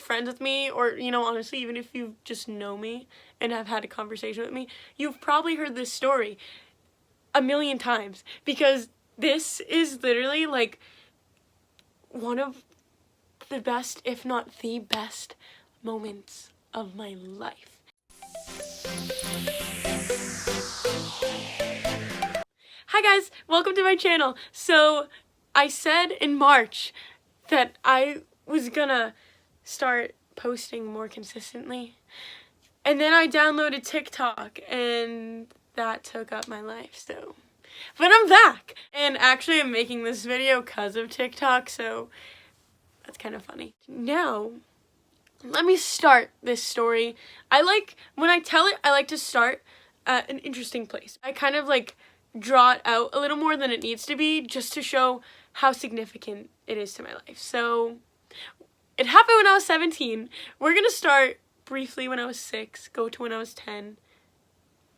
friends with me, or, you know, honestly, even if you just know me and have had a conversation with me, you've probably heard this story a million times, because this is literally like one of the best, if not the best, moments of my life. Hi guys, welcome to my channel. So I said in March that I was gonna start posting more consistently, and then I downloaded TikTok and that took up my life, so. But I'm back, and actually I'm making this video because of TikTok, so that's kind of funny. Now, let me start this story. When I tell it, I like to start at an interesting place. I kind of like draw it out a little more than it needs to be, just to show how significant it is to my life. So, it happened when I was 17. We're gonna start briefly when I was 6, go to when I was 10,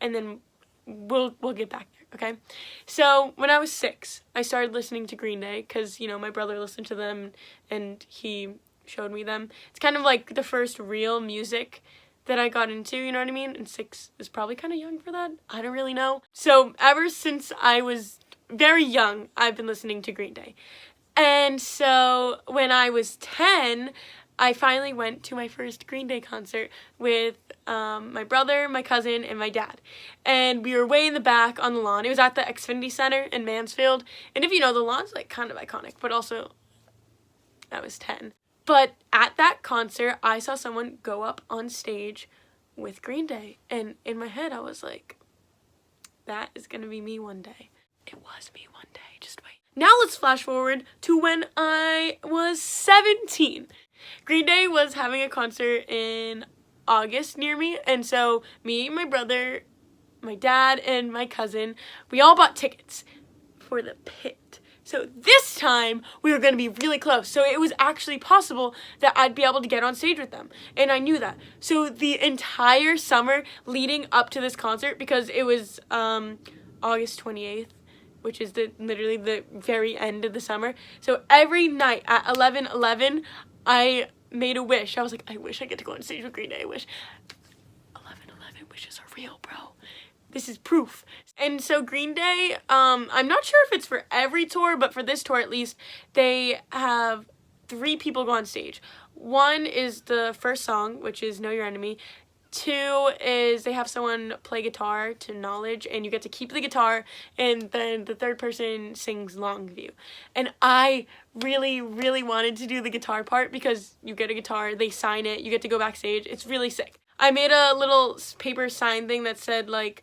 and then we'll get back there, okay? So, when I was 6, I started listening to Green Day, because, you know, my brother listened to them, and he showed me them. It's kind of like the first real music that I got into, you know what I mean? And 6 is probably kind of young for that. I don't really know. So, ever since I was very young, I've been listening to Green Day. And so, when I was 10, I finally went to my first Green Day concert with my brother, my cousin, and my dad. And we were way in the back on the lawn. It was at the Xfinity Center in Mansfield. And if you know, the lawn's like kind of iconic, but also I was 10. But at that concert, I saw someone go up on stage with Green Day. And in my head, I was like, that is going to be me one day. It was me one day. Just wait. Now let's flash forward to when I was 17. Green Day was having a concert in August near me. And so me, my brother, my dad, and my cousin, we all bought tickets for the pit. So this time, we were going to be really close. So it was actually possible that I'd be able to get on stage with them. And I knew that. So the entire summer leading up to this concert, because it was August 28th, which is literally the very end of the summer. So every night at 11:11, I made a wish. I was like, I wish I get to go on stage with Green Day. I wish. 11:11 wishes are real, bro. This is proof. And so Green Day, I'm not sure if it's for every tour, but for this tour at least, they have 3 people go on stage. One is the first song, which is Know Your Enemy. 2 is they have someone play guitar to Knowledge, and you get to keep the guitar, and then the third person sings Longview. And I really, really wanted to do the guitar part, because you get a guitar, they sign it, you get to go backstage. It's really sick. I made a little paper sign thing that said, like,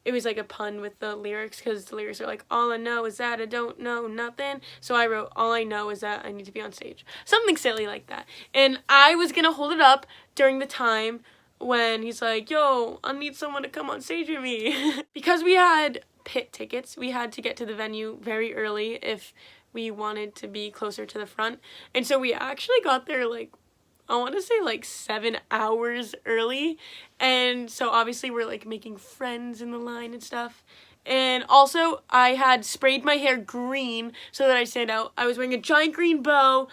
it was like a pun with the lyrics, because the lyrics are like, all I know is that I don't know nothing. So I wrote, all I know is that I need to be on stage. Something silly like that. And I was going to hold it up during the time when he's like, yo, I need someone to come on stage with me. Because we had pit tickets, we had to get to the venue very early if we wanted to be closer to the front. And so we actually got there like, I want to say like 7 hours early. And so obviously we're like making friends in the line and stuff. And also I had sprayed my hair green so that I stand out. I was wearing a giant green bow,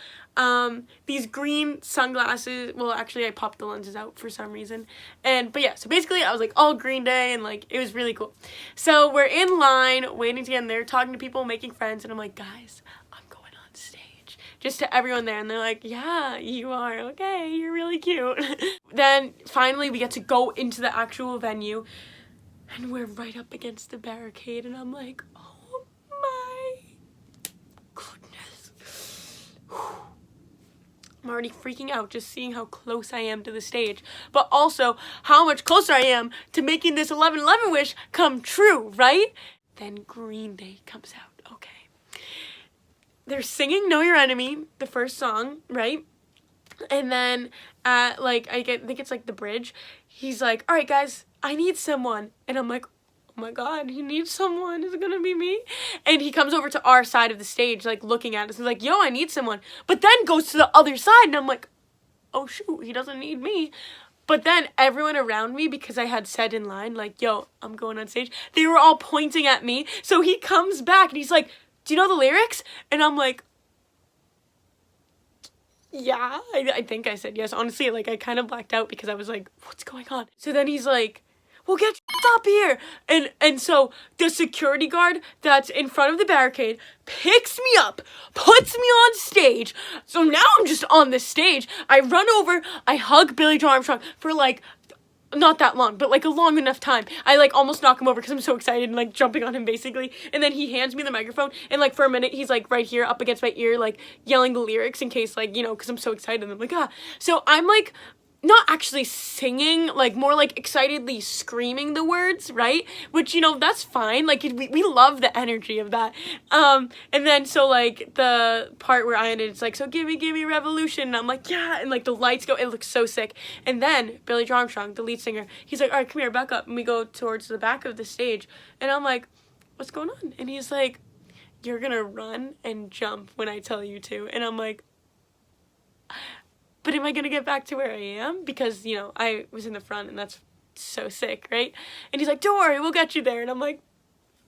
these green sunglasses. Well, actually I popped the lenses out for some reason. But yeah, so basically I was like all Green Day, and like it was really cool. So we're in line waiting to get in there, talking to people, making friends, and I'm like, guys, I'm going on stage. Just to everyone there, and they're like, yeah, you are, okay, you're really cute. Then finally we get to go into the actual venue, and we're right up against the barricade, and I'm like, oh my goodness. I'm already freaking out just seeing how close I am to the stage, but also how much closer I am to making this 11:11 wish come true, right? Then Green Day comes out, okay. They're singing Know Your Enemy, the first song, right? And then I think it's like the bridge, he's like, all right guys, I need someone. And I'm like, oh my god, he needs someone, is it gonna be me? And he comes over to our side of the stage, like looking at us, he's like, yo, I need someone. But then goes to the other side, and I'm like, oh shoot, he doesn't need me. But then everyone around me, because I had said in line, like, yo, I'm going on stage, they were all pointing at me. So he comes back and he's like, do you know the lyrics? And I'm like, yeah, I think I said yes. Honestly, like, I kind of blacked out because I was like, what's going on? So then he's like, well, get up here. And so the security guard that's in front of the barricade picks me up, puts me on stage. So now I'm just on the stage. I run over, I hug Billy Joe Armstrong for like, not that long, but like a long enough time. I like almost knock him over because I'm so excited and like jumping on him basically. And then he hands me the microphone and like for a minute he's like right here up against my ear like yelling the lyrics in case like, you know, because I'm so excited and I'm like, ah. So I'm like not actually singing, like more like excitedly screaming the words, right? Which, you know, that's fine. Like we love the energy of that. And then so like the part where I ended, it's like, so gimme revolution. And I'm like, yeah. And like the lights go, it looks so sick. And then Billy Joe Armstrong, the lead singer, he's like, all right, come here, back up. And we go towards the back of the stage. And I'm like, what's going on? And he's like, you're gonna run and jump when I tell you to. And I'm like, but am I gonna get back to where I am? Because, you know, I was in the front and that's so sick, right? And he's like, don't worry, we'll get you there. And I'm like,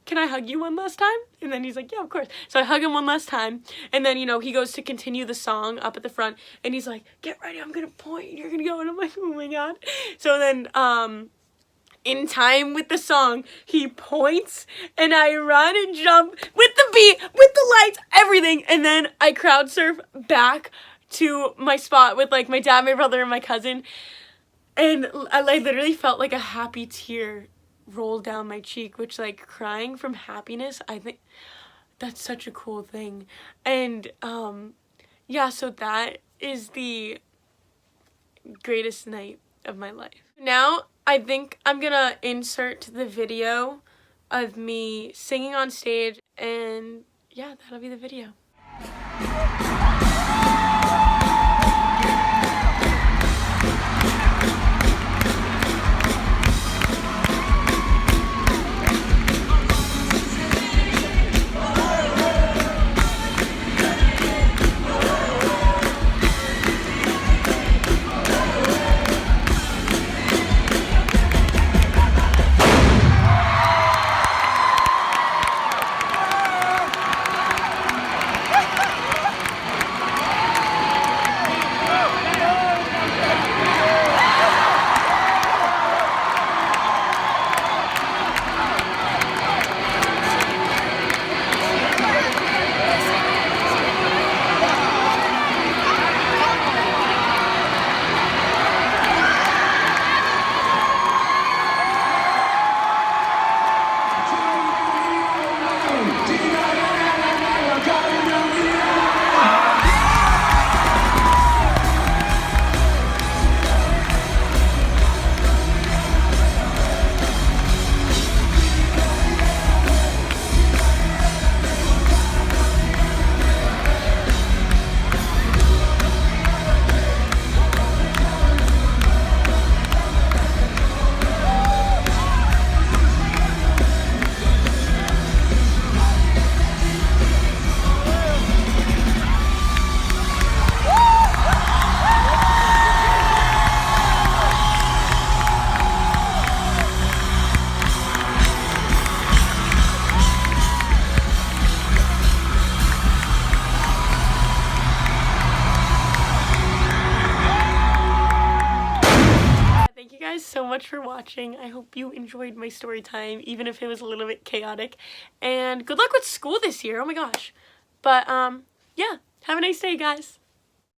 can I hug you one last time? And then he's like, yeah, of course. So I hug him one last time. And then, you know, he goes to continue the song up at the front. And he's like, get ready, I'm gonna point and you're gonna go. And I'm like, oh my God. So then, in time with the song, he points and I run and jump with the beat, with the lights, everything. And then I crowd surf back to my spot with like my dad, my brother, and my cousin. And I literally felt like a happy tear roll down my cheek, which like crying from happiness, I think that's such a cool thing. And yeah, so that is the greatest night of my life. Now I think I'm gonna insert the video of me singing on stage, and yeah, that'll be the video. Thank you guys so much for watching. I hope you enjoyed my story time, even if it was a little bit chaotic. And good luck with school this year. Oh my gosh. But yeah, have a nice day, guys.